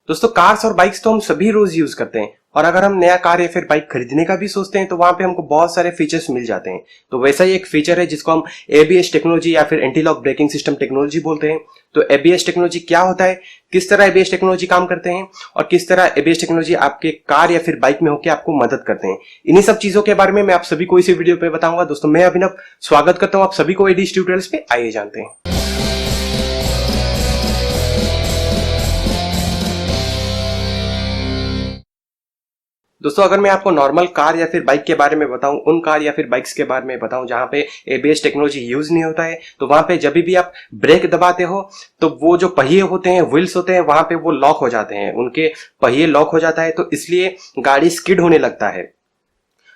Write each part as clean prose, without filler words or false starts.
दोस्तों कार्स और बाइक्स तो हम सभी रोज यूज करते हैं और अगर हम नया कार या फिर बाइक खरीदने का भी सोचते हैं तो वहां पे हमको बहुत सारे फीचर्स मिल जाते हैं। तो वैसा ही एक फीचर है जिसको हम एबीएस टेक्नोलॉजी या फिर anti lock braking system technology बोलते हैं। तो एबीएस टेक्नोलॉजी क्या होता है, किस तरह एबीएस टेक्नोलॉजी काम करते हैं और किस तरह एबीएस टेक्नोलॉजी आपके कार या फिर बाइक में होकर आपको मदद करते हैं, इन्हीं सब चीजों के बारे में मैं आप सभी को इसी वीडियो पे बताऊंगा। दोस्तों मैं अभिनव स्वागत करता हूं आप सभी को एडीएस ट्यूटोरियल्स पे, आइए जानते हैं। दोस्तों अगर मैं आपको नॉर्मल कार या फिर बाइक के बारे में बताऊं, उन कार या फिर बाइक्स के बारे में बताऊं जहां पे एबीएस टेक्नोलॉजी यूज नहीं होता है, तो वहां पे जब भी आप ब्रेक दबाते हो तो वो जो पहिए होते हैं, व्हील्स होते हैं, वहां पे वो लॉक हो जाते हैं, उनके पहिए लॉक हो जाता है, तो इसलिए गाड़ी स्किड होने लगता है।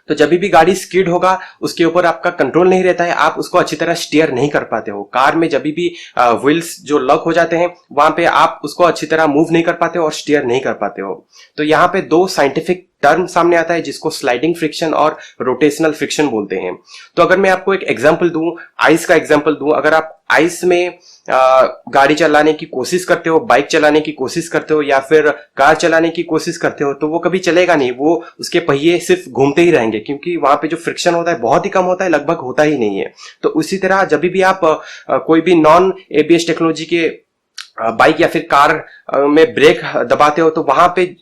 तो जब भी गाड़ी स्किड होगा उसके ऊपर आपका कंट्रोल नहीं रहता है, आप उसको अच्छी तरह स्टीयर नहीं कर पाते हो। कार में जब भी व्हील्स जो लॉक हो जाते हैं वहां पे आप उसको अच्छी तरह मूव नहीं कर पाते हो और स्टीयर नहीं कर पाते हो। तो यहाँ पे दो साइंटिफिक टर्म सामने आता है जिसको स्लाइडिंग फ्रिक्शन और रोटेशनल फ्रिक्शन बोलते हैं। तो अगर मैं आपको एक एग्जांपल दूं, आइस का एग्जांपल दूं, अगर आप आइस में गाड़ी चलाने की कोशिश करते हो, बाइक चलाने की कोशिश करते हो या फिर कार चलाने की कोशिश करते हो तो वो कभी चलेगा नहीं, वो उसके पहिए सिर्फ घूमते ही रहेंगे क्योंकि वहां पे जो फ्रिक्शन होता है बहुत ही कम होता है, लगभग होता ही नहीं है। तो उसी तरह जब भी आप कोई भी नॉन एबीएस टेक्नोलॉजी के बाइक या फिर कार में ब्रेक दबाते हो तो वहां पे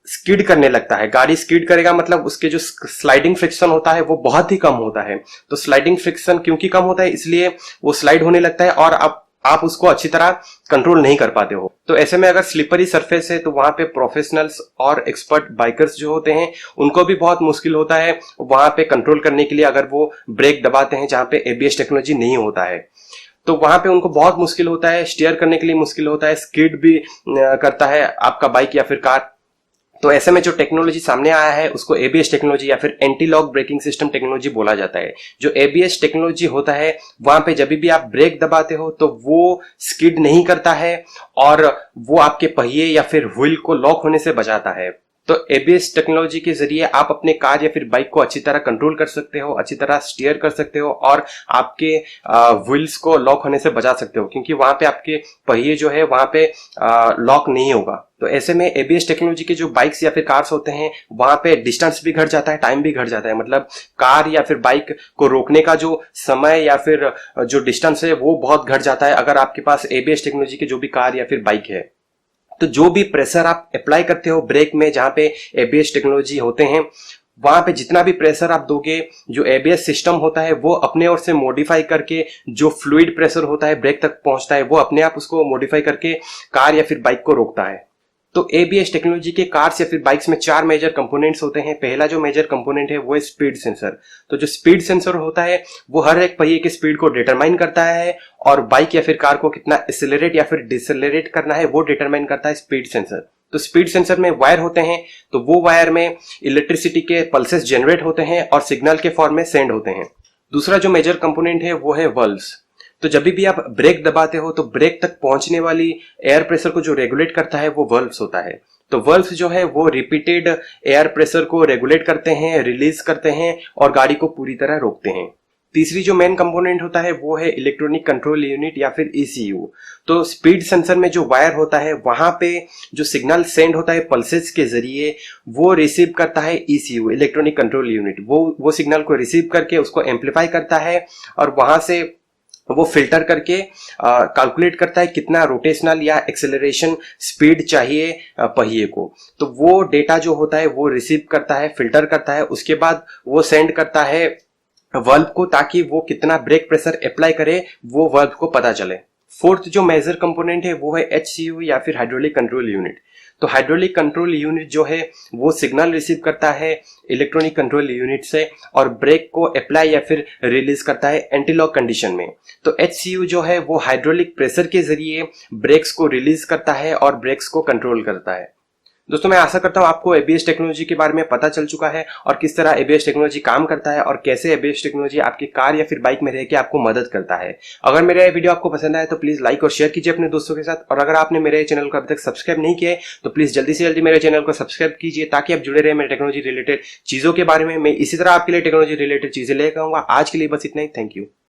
स्किड करने लगता है। गाड़ी स्किड करेगा मतलब उसके जो स्लाइडिंग फ्रिक्शन होता है वो बहुत ही कम होता है। तो स्लाइडिंग फ्रिक्शन क्योंकि कम होता है इसलिए वो स्लाइड होने लगता है और आप उसको अच्छी तरह कंट्रोल नहीं कर पाते हो। तो ऐसे में अगर स्लिपरी सरफेस है तो वहां पे प्रोफेशनल्स और एक्सपर्ट बाइकर्स जो होते हैं उनको भी बहुत मुश्किल होता है वहां पे कंट्रोल करने के लिए, अगर वो ब्रेक दबाते हैं जहां पे एबीएस टेक्नोलॉजी नहीं होता है तो वहां पे उनको बहुत मुश्किल होता है, स्टीयर करने के लिए मुश्किल होता है, स्किड भी करता है आपका बाइक या फिर कार। तो ऐसे में जो टेक्नोलॉजी सामने आया है उसको एबीएस टेक्नोलॉजी या फिर anti lock braking system technology बोला जाता है। जो एबीएस टेक्नोलॉजी होता है वहां पे जब भी आप ब्रेक दबाते हो तो वो स्किड नहीं करता है और वो आपके पहिए या फिर व्हील को लॉक होने से बचाता है। तो एबीएस टेक्नोलॉजी के जरिए आप अपने कार या फिर बाइक को अच्छी तरह कंट्रोल कर सकते हो, अच्छी तरह स्टीयर कर सकते हो और आपके व्हील्स को लॉक होने से बचा सकते हो क्योंकि वहां पे आपके पहिए जो है वहां पे लॉक नहीं होगा। तो ऐसे में एबीएस टेक्नोलॉजी के जो बाइक्स या फिर कार्स होते हैं वहां पे डिस्टेंस भी घट जाता है, टाइम भी घट जाता है, मतलब कार या फिर बाइक को रोकने का जो समय या फिर जो डिस्टेंस है वो बहुत घट जाता है अगर आपके पास एबीएस टेक्नोलॉजी की जो भी कार या फिर बाइक है। तो जो भी प्रेशर आप अप्लाई करते हो ब्रेक में जहां पे एबीएस टेक्नोलॉजी होते हैं वहां पे जितना भी प्रेशर आप दोगे, जो एबीएस सिस्टम होता है वो अपने ओर से मॉडिफाई करके जो फ्लूइड प्रेशर होता है ब्रेक तक पहुंचता है वो अपने आप उसको मॉडिफाई करके कार या फिर बाइक को रोकता है। तो एबीएस टेक्नोलॉजी के कार्स या फिर बाइक्स में चार मेजर कंपोनेंट्स होते हैं। पहला जो मेजर कंपोनेंट है वो है स्पीड सेंसर। तो जो स्पीड सेंसर होता है वो हर एक पहिए की स्पीड को डिटरमाइन करता है और बाइक या फिर कार को कितना एक्सेलरेट या फिर डिसेलरेट करना है वो डिटरमाइन करता है स्पीड सेंसर। तो स्पीड सेंसर में वायर होते हैं, तो वो वायर में इलेक्ट्रिसिटी के पल्सेस जनरेट होते हैं और सिग्नल के फॉर्म में सेंड होते हैं। दूसरा जो मेजर कंपोनेंट है वो है वल्व्स। तो जब भी आप ब्रेक दबाते हो तो ब्रेक तक पहुंचने वाली एयर प्रेशर को जो रेगुलेट करता है वो वल्व्स होता है। तो वल्व्स जो है वो रिपीटेड एयर प्रेशर को रेगुलेट करते हैं, रिलीज करते हैं और गाड़ी को पूरी तरह रोकते हैं। तीसरी जो मेन कंपोनेंट होता है वो है इलेक्ट्रॉनिक कंट्रोल यूनिट या फिर ईसीयू। तो स्पीड सेंसर में जो वायर होता है वहां पे जो सिग्नल सेंड होता है पल्सेस के जरिए वो रिसीव करता है ईसीयू, इलेक्ट्रॉनिक कंट्रोल यूनिट। वो सिग्नल को रिसीव करके उसको एम्पलीफाई करता है और वहां से वो फिल्टर करके कैलकुलेट करता है कितना रोटेशनल या एक्सेलरेशन स्पीड चाहिए पहिए को। तो वो डेटा जो होता है वो रिसीव करता है, फिल्टर करता है, उसके बाद वो सेंड करता है वल्व को ताकि वो कितना ब्रेक प्रेशर अप्लाई करे वो वल्व को पता चले। फोर्थ जो मेजर कंपोनेंट है वो है एचसीयू या फिर हाइड्रोलिक कंट्रोल यूनिट। तो हाइड्रोलिक कंट्रोल यूनिट जो है वो सिग्नल रिसीव करता है इलेक्ट्रॉनिक कंट्रोल यूनिट से और ब्रेक को अप्लाई या फिर रिलीज करता है एंटी लॉक कंडीशन में। तो एचसीयू जो है वो हाइड्रोलिक प्रेशर के जरिए ब्रेक्स को रिलीज करता है और ब्रेक्स को कंट्रोल करता है। दोस्तों मैं आशा करता हूं आपको एबीएस टेक्नोलॉजी के बारे में पता चल चुका है और किस तरह एबीएस टेक्नोलॉजी काम करता है और कैसे एबीएस टेक्नोलॉजी आपकी कार या फिर बाइक में रह के आपको मदद करता है। अगर मेरा ये वीडियो आपको पसंद आए तो प्लीज लाइक और शेयर कीजिए अपने दोस्तों के साथ, और अगर आपने मेरे चैनल को अभी तक सब्सक्राइब नहीं किया है तो प्लीज जल्दी से जल्दी मेरे चैनल को सब्सक्राइब कीजिए ताकि आप जुड़े रहे मेरे टेक्नोलॉजी रिलेटेड चीजों के बारे में। मैं इसी तरह आपके लिए टेक्नोलॉजी रिलेटेड चीजें लेकर आऊंगा। आज के लिए बस इतना ही, थैंक यू।